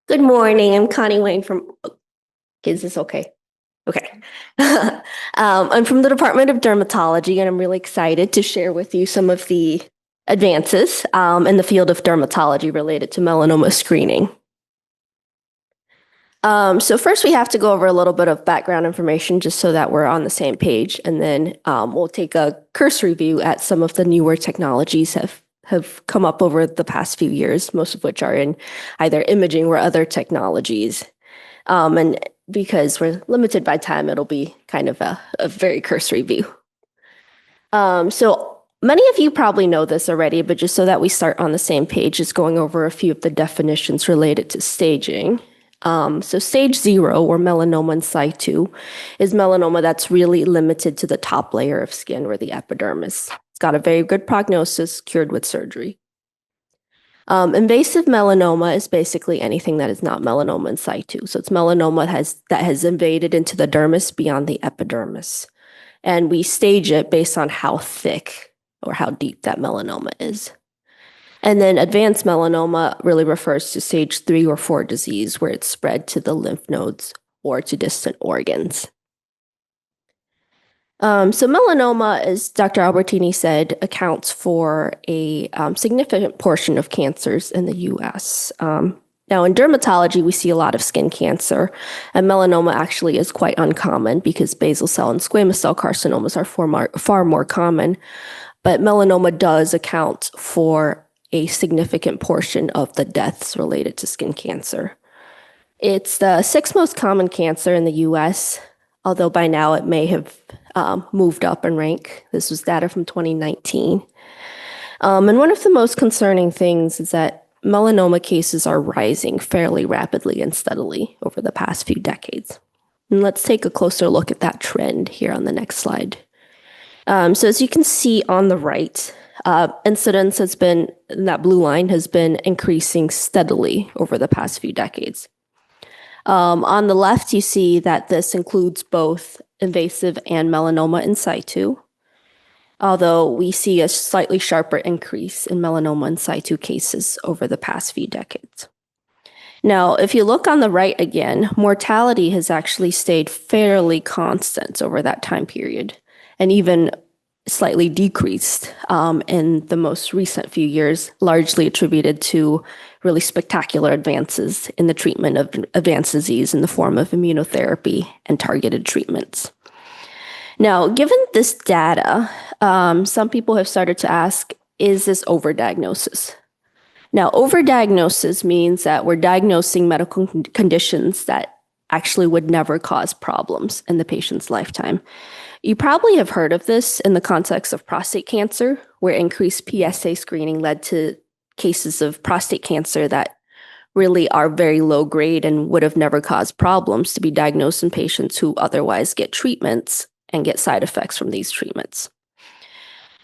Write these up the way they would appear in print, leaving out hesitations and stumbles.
Good morning. I'm Connie Wayne from. Is this okay? Okay. I'm from the Department of Dermatology, and I'm really excited to share with you some of the advances in the field of dermatology related to melanoma screening. So first, we have to go over a little bit of background information just so that we're on the same page, and then we'll take a cursory view at some of the newer technologies have come up over the past few years, most of which are in either imaging or other technologies. And because we're limited by time, it'll be kind of a very cursory view. So many of you probably know this already, but just so that we start on the same page, just going over a few of the definitions related to staging. So stage 0, or melanoma in situ, is melanoma that's really limited to the top layer of skin or the epidermis. It's got a very good prognosis, cured with surgery. Invasive melanoma is basically anything that is not melanoma in situ. So it's melanoma that has invaded into the dermis beyond the epidermis. And we stage it based on how thick or how deep that melanoma is. And then advanced melanoma really refers to stage 3 or 4 disease, where it's spread to the lymph nodes or to distant organs. So melanoma, as Dr. Albertini said, accounts for a significant portion of cancers in the U.S. Now, in dermatology, we see a lot of skin cancer, and melanoma actually is quite uncommon because basal cell and squamous cell carcinomas are far more common. But melanoma does account for a significant portion of the deaths related to skin cancer. It's the 6th most common cancer in the U.S., although by now it may have moved up in rank. This was data from 2019. And one of the most concerning things is that melanoma cases are rising fairly rapidly and steadily over the past few decades. And let's take a closer look at that trend here on the next slide. So as you can see on the right, incidence has been, that blue line has been increasing steadily over the past few decades. On the left, you see that this includes both invasive and melanoma in situ, although we see a slightly sharper increase in melanoma in situ cases over the past few decades. Now, if you look on the right again, mortality has actually stayed fairly constant over that time period, and even slightly decreased in the most recent few years, largely attributed to really spectacular advances in the treatment of advanced disease in the form of immunotherapy and targeted treatments. Now, given this data, some people have started to ask, is this overdiagnosis? Now, overdiagnosis means that we're diagnosing medical conditions that actually would never cause problems in the patient's lifetime. You probably have heard of this in the context of prostate cancer, where increased PSA screening led to cases of prostate cancer that really are very low grade and would have never caused problems to be diagnosed in patients who otherwise get treatments and get side effects from these treatments.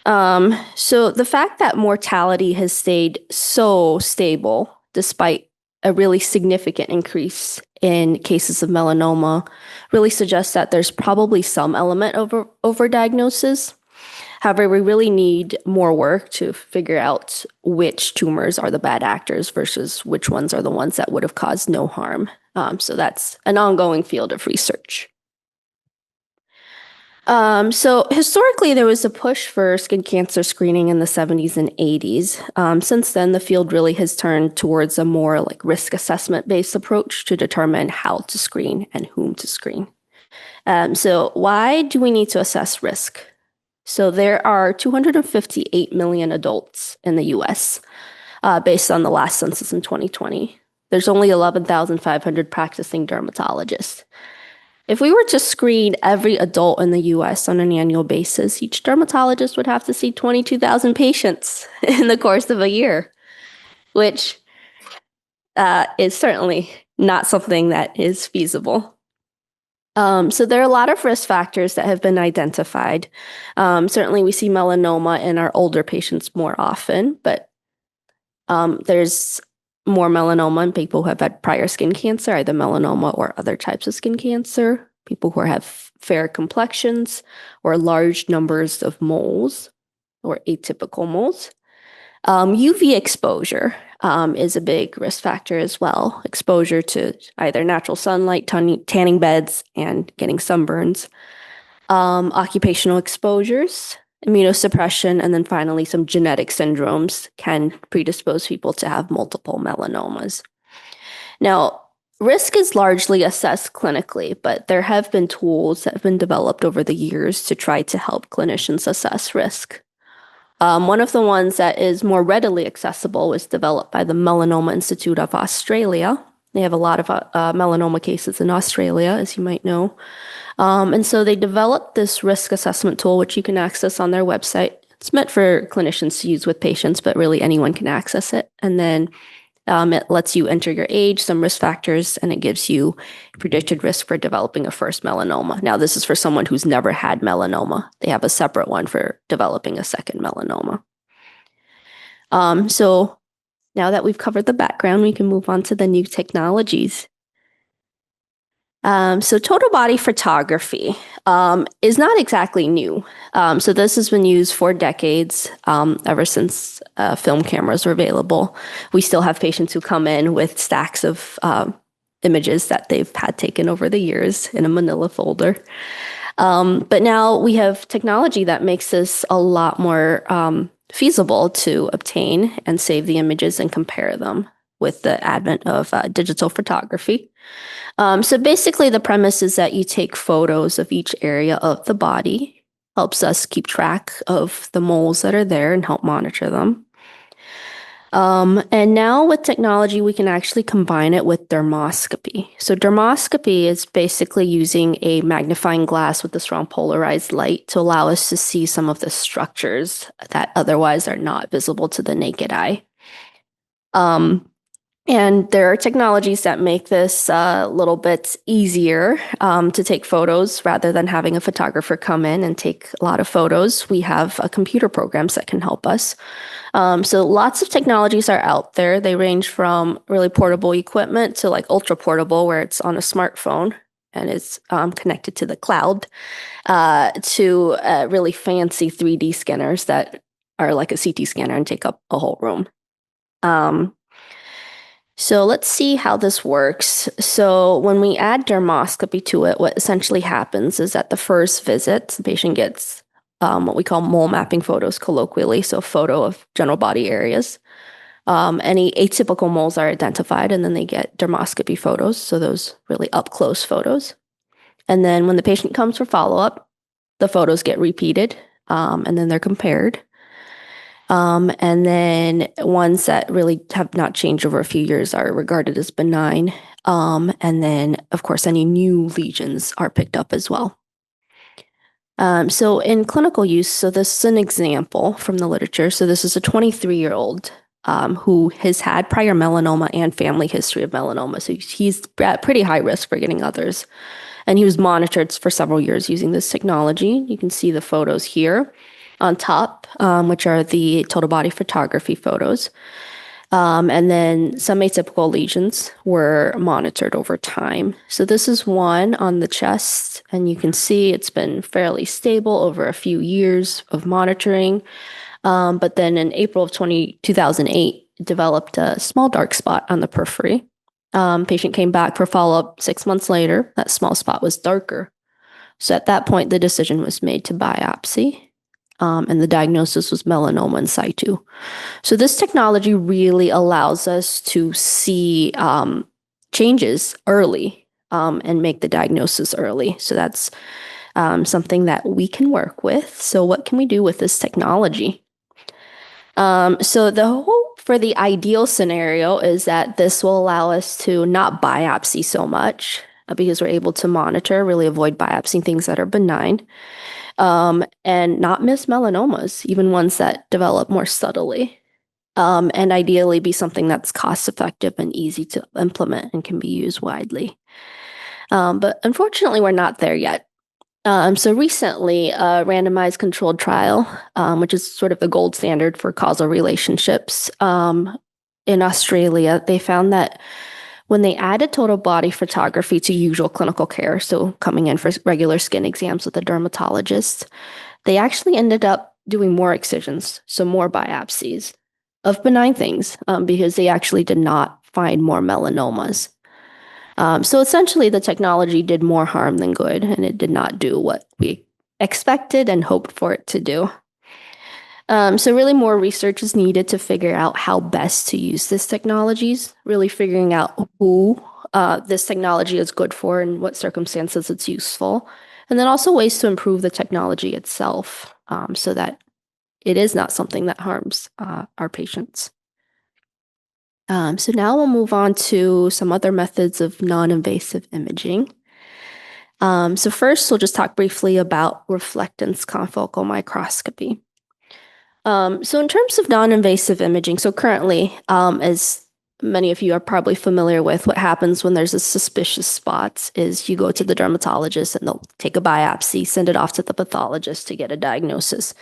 So the fact that mortality has stayed so stable despite a really significant increase in cases of melanoma really suggests that there's probably some element of overdiagnosis. However, we really need more work to figure out which tumors are the bad actors versus which ones are the ones that would have caused no harm. So that's an ongoing field of research. So historically, there was a push for skin cancer screening in the 70s and 80s. Since then, the field really has turned towards a more risk assessment-based approach to determine how to screen and whom to screen. So why do we need to assess risk? So there are 258 million adults in the US, based on the last census in 2020. There's only 11,500 practicing dermatologists. If we were to screen every adult in the US on an annual basis, each dermatologist would have to see 22,000 patients in the course of a year, which is certainly not something that is feasible. So there are a lot of risk factors that have been identified. Certainly we see melanoma in our older patients more often, but there's more melanoma in people who have had prior skin cancer, either melanoma or other types of skin cancer, people who have fair complexions or large numbers of moles or atypical moles. UV exposure. is a big risk factor as well. Exposure to either natural sunlight, tanning beds, and getting sunburns. Occupational exposures, immunosuppression, and then finally some genetic syndromes can predispose people to have multiple melanomas. Now, risk is largely assessed clinically, but there have been tools that have been developed over the years to try to help clinicians assess risk. One of the ones that is more readily accessible was developed by the Melanoma Institute of Australia. They have a lot of melanoma cases in Australia, as you might know. And so they developed this risk assessment tool, which you can access on their website. It's meant for clinicians to use with patients, but really anyone can access it. And then it lets you enter your age, some risk factors, and it gives you predicted risk for developing a first melanoma. Now, this is for someone who's never had melanoma. They have a separate one for developing a second melanoma. So now that we've covered the background, we can move on to the new technologies. So total body photography is not exactly new. So this has been used for decades, ever since film cameras were available. We still have patients who come in with stacks of images that they've had taken over the years in a manila folder. But now we have technology that makes this a lot more feasible to obtain and save the images and compare them with the advent of digital photography. So basically the premise is that you take photos of each area of the body, helps us keep track of the moles that are there and help monitor them. And now with technology, we can actually combine it with dermoscopy. So dermoscopy is basically using a magnifying glass with a strong polarized light to allow us to see some of the structures that otherwise are not visible to the naked eye. And there are technologies that make this a little bit easier to take photos rather than having a photographer come in and take a lot of photos. We have computer programs that can help us. So lots of technologies are out there. They range from really portable equipment to like ultra portable, where it's on a smartphone and it's connected to the cloud, to really fancy 3D scanners that are like a CT scanner and take up a whole room. So let's see how this works. So when we add dermoscopy to it, what essentially happens is at the first visit, the patient gets what we call mole mapping photos colloquially, so a photo of general body areas. Any atypical moles are identified, and then they get dermoscopy photos, so those really up-close photos. And then when the patient comes for follow-up, the photos get repeated, and then they're compared. And then ones that really have not changed over a few years are regarded as benign. And then, of course, any new lesions are picked up as well. So in clinical use, so this is an example from the literature. So this is a 23-year-old who has had prior melanoma and family history of melanoma. So he's at pretty high risk for getting others. And he was monitored for several years using this technology. You can see the photos here on top, which are the total body photography photos. And then some atypical lesions were monitored over time. So this is one on the chest, and you can see it's been fairly stable over a few years of monitoring. But then in April of 2008, it developed a small dark spot on the periphery. Patient came back for follow-up 6 months later. That small spot was darker. So at that point, the decision was made to biopsy. And the diagnosis was melanoma in situ. So this technology really allows us to see changes early and make the diagnosis early. So that's something that we can work with. So what can we do with this technology? So the hope for the ideal scenario is that this will allow us to not biopsy so much because we're able to monitor, really avoid biopsying things that are benign. And not miss melanomas, even ones that develop more subtly, and ideally be something that's cost effective and easy to implement and can be used widely. But unfortunately, we're not there yet. So recently, a randomized controlled trial, which is sort of the gold standard for causal relationships, in Australia, they found that when they added total body photography to usual clinical care, so coming in for regular skin exams with a dermatologist, they actually ended up doing more excisions, so more biopsies. of benign things because they actually did not find more melanomas. So essentially, the technology did more harm than good, and it did not do what we expected and hoped for it to do. So really more research is needed to figure out how best to use this technologies, really figuring out who this technology is good for and what circumstances it's useful. And then also ways to improve the technology itself so that it is not something that harms our patients. So now we'll move on to some other methods of non-invasive imaging. So first, we'll just talk briefly about reflectance confocal microscopy. So in terms of non-invasive imaging, so currently, as many of you are probably familiar with, what happens when there's a suspicious spot is you go to the dermatologist and they'll take a biopsy, send it off to the pathologist to get a diagnosis.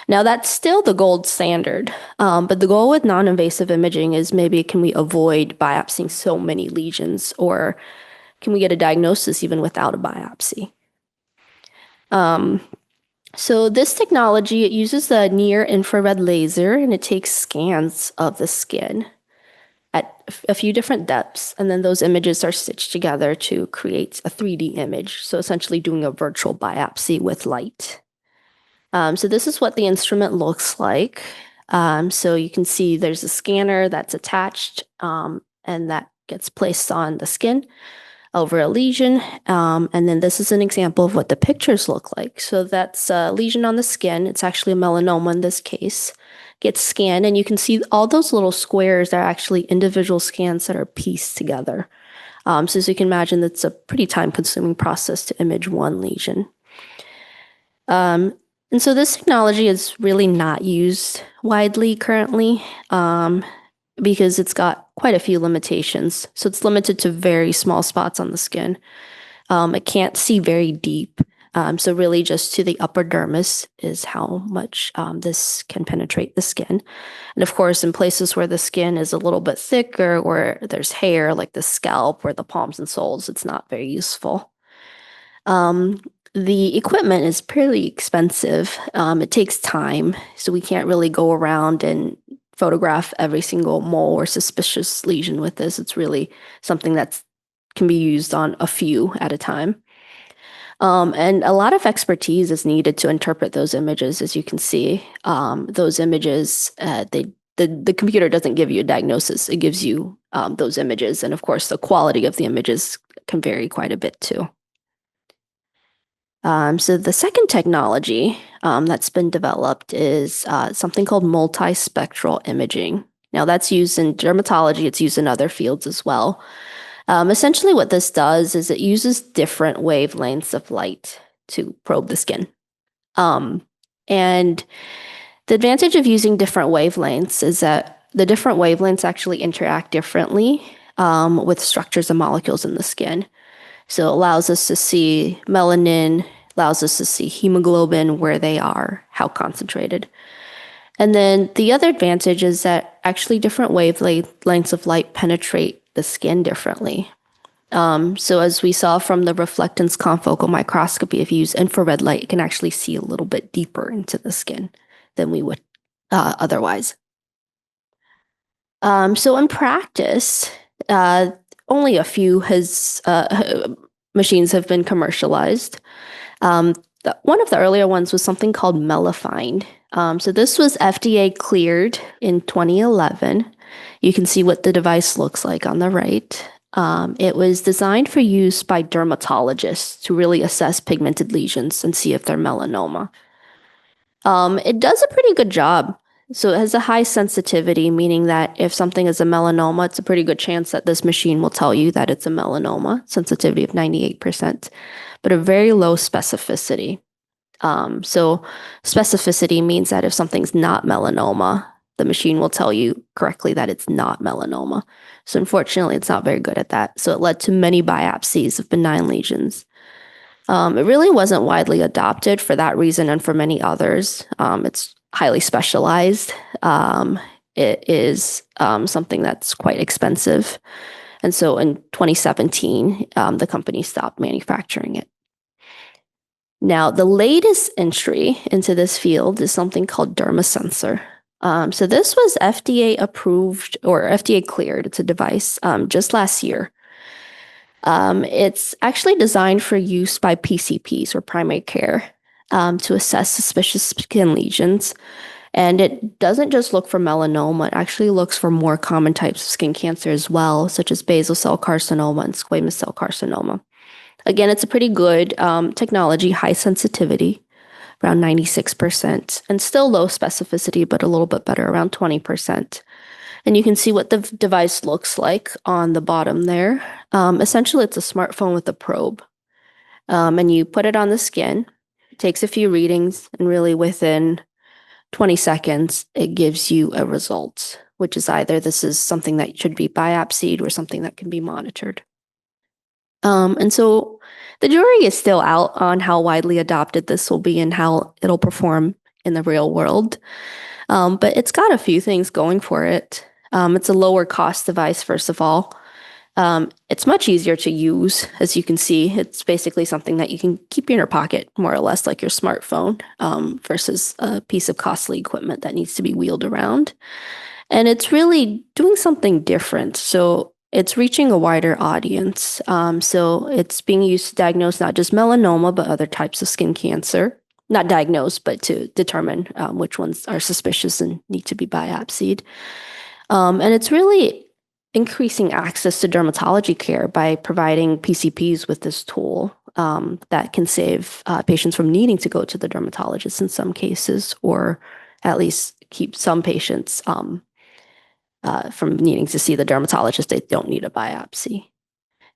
Now that's still the gold standard, but the goal with non-invasive imaging is maybe can we avoid biopsying so many lesions, or can we get a diagnosis even without a biopsy? So this technology, it uses the near-infrared laser, and it takes scans of the skin at a few different depths, and then those images are stitched together to create a 3D image, so essentially doing a virtual biopsy with light. So this is what the instrument looks like. So you can see there's a scanner that's attached, and that gets placed on the skin over a lesion. And then this is an example of what the pictures look like. So that's a lesion on the skin. It's actually a melanoma in this case. Gets scanned, and you can see all those little squares are actually individual scans that are pieced together. So as you can imagine, that's a pretty time-consuming process to image one lesion. And so this technology is really not used widely currently. Because it's got quite a few limitations. So it's limited to very small spots on the skin. It can't see very deep. So really just to the upper dermis is how much this can penetrate the skin. And of course, in places where the skin is a little bit thicker or there's hair like the scalp or the palms and soles, it's not very useful. The equipment is pretty expensive. It takes time, so we can't really go around and photograph every single mole or suspicious lesion with this. It's really something that can be used on a few at a time. And a lot of expertise is needed to interpret those images. As you can see, those images, the computer doesn't give you a diagnosis. It gives you those images. And of course, the quality of the images can vary quite a bit too. So the second technology that's been developed is something called multispectral imaging. Now that's used in dermatology. It's used in other fields as well. Essentially what this does is it uses different wavelengths of light to probe the skin. And the advantage of using different wavelengths is that the different wavelengths actually interact differently with structures and molecules in the skin. So it allows us to see melanin, allows us to see hemoglobin, where they are, how concentrated. And then the other advantage is that actually different wavelengths of light penetrate the skin differently. So as we saw from the reflectance confocal microscopy, if you use infrared light, it can actually see a little bit deeper into the skin than we would otherwise. So in practice, only a few machines have been commercialized. One of the earlier ones was something called Melifind. So this was FDA cleared in 2011. You can see what the device looks like on the right. It was designed for use by dermatologists to really assess pigmented lesions and see if they're melanoma. It does a pretty good job. So it has a high sensitivity, meaning that if something is a melanoma, it's a pretty good chance that this machine will tell you that it's a melanoma, sensitivity of 98%, but a very low specificity. So specificity means that if something's not melanoma, the machine will tell you correctly that it's not melanoma. So unfortunately, it's not very good at that. So it led to many biopsies of benign lesions. It really wasn't widely adopted for that reason and for many others. It's highly specialized. It is something that's quite expensive. And so in 2017, the company stopped manufacturing it. Now, the latest entry into this field is something called DermaSensor. So this was FDA approved or FDA cleared. It's a device just last year. It's actually designed for use by PCPs or primary care to assess suspicious skin lesions. And it doesn't just look for melanoma, it actually looks for more common types of skin cancer as well, such as basal cell carcinoma and squamous cell carcinoma. Again, it's a pretty good technology, high sensitivity, around 96%, and still low specificity, but a little bit better, around 20%. And you can see what the device looks like on the bottom there. Essentially, it's a smartphone with a probe. And you put it on the skin, it takes a few readings, and really within 20 seconds, it gives you a result, which is either this is something that should be biopsied or something that can be monitored. And so the jury is still out on how widely adopted this will be and how it'll perform in the real world. But it's got a few things going for it. It's a lower cost device, first of all. It's much easier to use, as you can see. It's basically something that you can keep in your pocket, more or less like your smartphone, versus a piece of costly equipment that needs to be wheeled around. And it's really doing something different. So it's reaching a wider audience. So it's being used to diagnose not just melanoma, but other types of skin cancer. Not diagnose, but to determine which ones are suspicious and need to be biopsied. And it's really increasing access to dermatology care by providing PCPs with this tool that can save patients from needing to go to the dermatologist in some cases, or at least keep some patients from needing to see the dermatologist. They don't need a biopsy.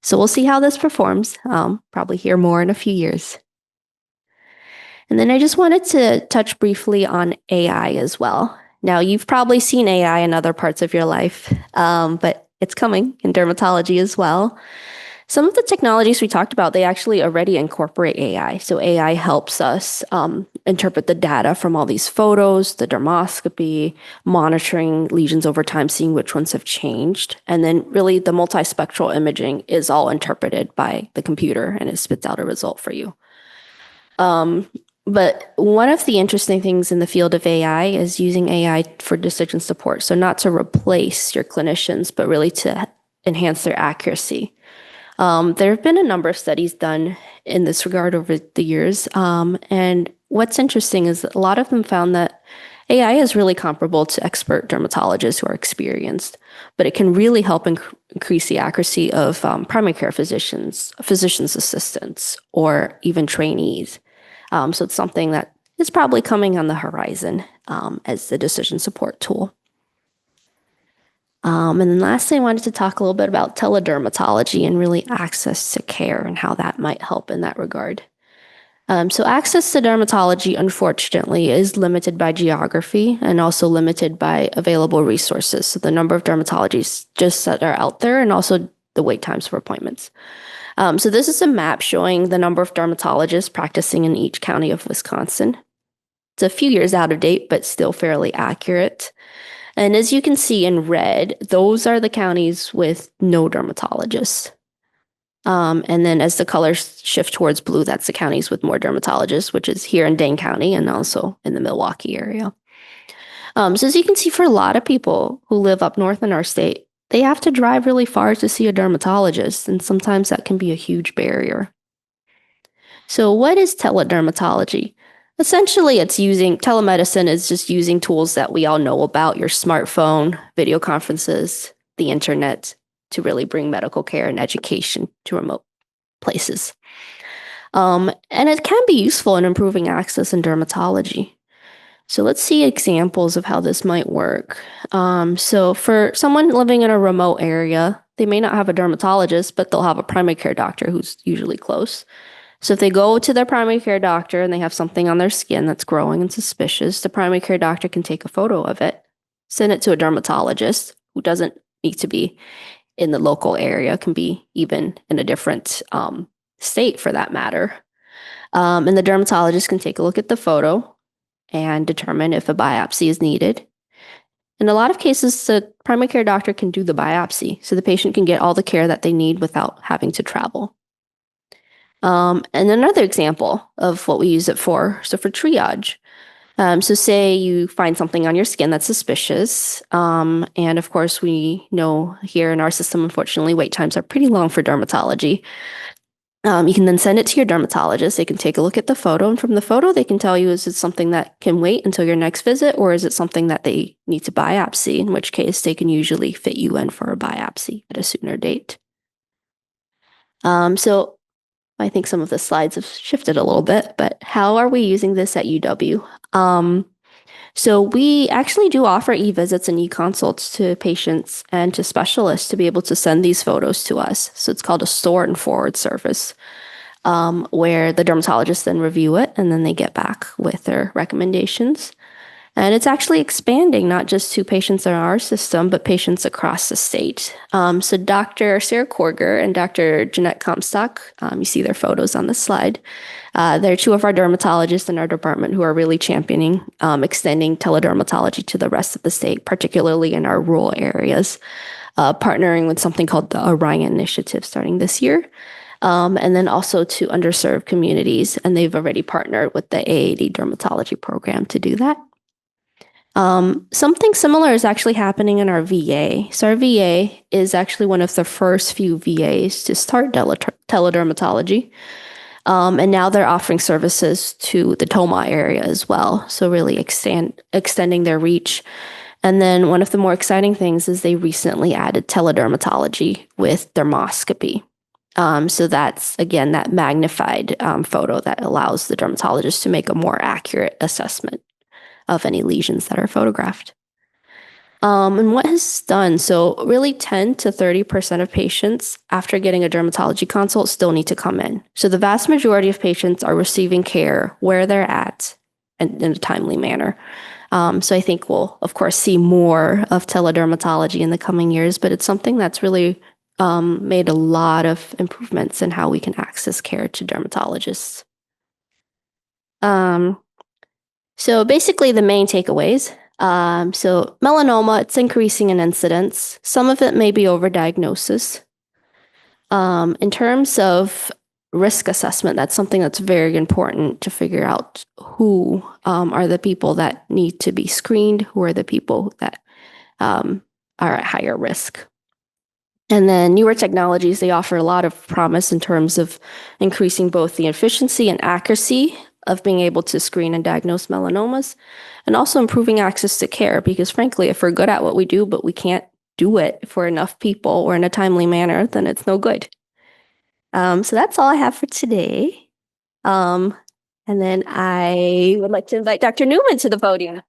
So we'll see how this performs. Probably hear more in a few years. And then I just wanted to touch briefly on AI as well. Now, you've probably seen AI in other parts of your life, but it's coming in dermatology as well. Some of the technologies we talked about, they actually already incorporate AI. So AI helps us interpret the data from all these photos, the dermoscopy, monitoring lesions over time, seeing which ones have changed. And then really the multispectral imaging is all interpreted by the computer and it spits out a result for you. But one of the interesting things in the field of AI is using AI for decision support. So not to replace your clinicians, but really to enhance their accuracy. There have been a number of studies done in this regard over the years. And what's interesting is that a lot of them found that AI is really comparable to expert dermatologists who are experienced, but it can really help increase the accuracy of primary care physicians, physician's assistants, or even trainees. So it's something that is probably coming on the horizon as the decision support tool. And then lastly, I wanted to talk a little bit about teledermatology and really access to care and how that might help in that regard. So access to dermatology, unfortunately, is limited by geography and also limited by available resources. So the number of dermatologists that are out there and also the wait times for appointments. So this is a map showing the number of dermatologists practicing in each county of Wisconsin. It's a few years out of date, but still fairly accurate. And as you can see in red, those are the counties with no dermatologists. And then as the colors shift towards blue, that's the counties with more dermatologists, which is here in Dane County and also in the Milwaukee area. So as you can see, for a lot of people who live up north in our state, they have to drive really far to see a dermatologist, and sometimes that can be a huge barrier. So what is teledermatology? Essentially, telemedicine is just using tools that we all know about, your smartphone, video conferences, the internet, to really bring medical care and education to remote places. And it can be useful in improving access in dermatology. So let's see examples of how this might work. So for someone living in a remote area, they may not have a dermatologist, but they'll have a primary care doctor who's usually close. So if they go to their primary care doctor and they have something on their skin that's growing and suspicious, the primary care doctor can take a photo of it, send it to a dermatologist who doesn't need to be in the local area, can be even in a different state for that matter. And the dermatologist can take a look at the photo and determine if a biopsy is needed. In a lot of cases, the primary care doctor can do the biopsy, so the patient can get all the care that they need without having to travel. And another example of what we use it for, so for triage. So say you find something on your skin that's suspicious. And of course, we know here in our system, unfortunately, wait times are pretty long for dermatology. You can then send it to your dermatologist. They can take a look at the photo, and from the photo, they can tell you, is it something that can wait until your next visit, or is it something that they need to biopsy, in which case they can usually fit you in for a biopsy at a sooner date. So I think some of the slides have shifted a little bit, but how are we using this at UW? So we actually do offer e-visits and e-consults to patients and to specialists to be able to send these photos to us. So it's called a store and forward service, where the dermatologists then review it and then they get back with their recommendations. And it's actually expanding, not just to patients in our system, but patients across the state. So Dr. Sarah Korger and Dr. Jeanette Comstock, you see their photos on the slide. They're two of our dermatologists in our department who are really championing extending teledermatology to the rest of the state, particularly in our rural areas, partnering with something called the Orion Initiative starting this year. And then also to underserved communities. And they've already partnered with the AAD dermatology program to do that. Something similar is actually happening in our VA. So our VA is actually one of the first few VAs to start teledermatology. And now they're offering services to the Toma area as well. So really extending their reach. And then one of the more exciting things is they recently added teledermatology with dermoscopy. So that's, again, that magnified photo that allows the dermatologist to make a more accurate assessment of any lesions that are photographed. And what has done, so really 10 to 30% of patients after getting a dermatology consult still need to come in. So the vast majority of patients are receiving care where they're at and in a timely manner. So I think we'll, of course, see more of teledermatology in the coming years, but it's something that's really made a lot of improvements in how we can access care to dermatologists. So basically the main takeaways. So melanoma, it's increasing in incidence. Some of it may be overdiagnosis. In terms of risk assessment, that's something that's very important to figure out who are the people that need to be screened, who are the people that are at higher risk. And then newer technologies, they offer a lot of promise in terms of increasing both the efficiency and accuracy of being able to screen and diagnose melanomas, and also improving access to care. Because frankly, if we're good at what we do, but we can't do it for enough people or in a timely manner, then it's no good. So that's all I have for today. And then I would like to invite Dr. Newman to the podium.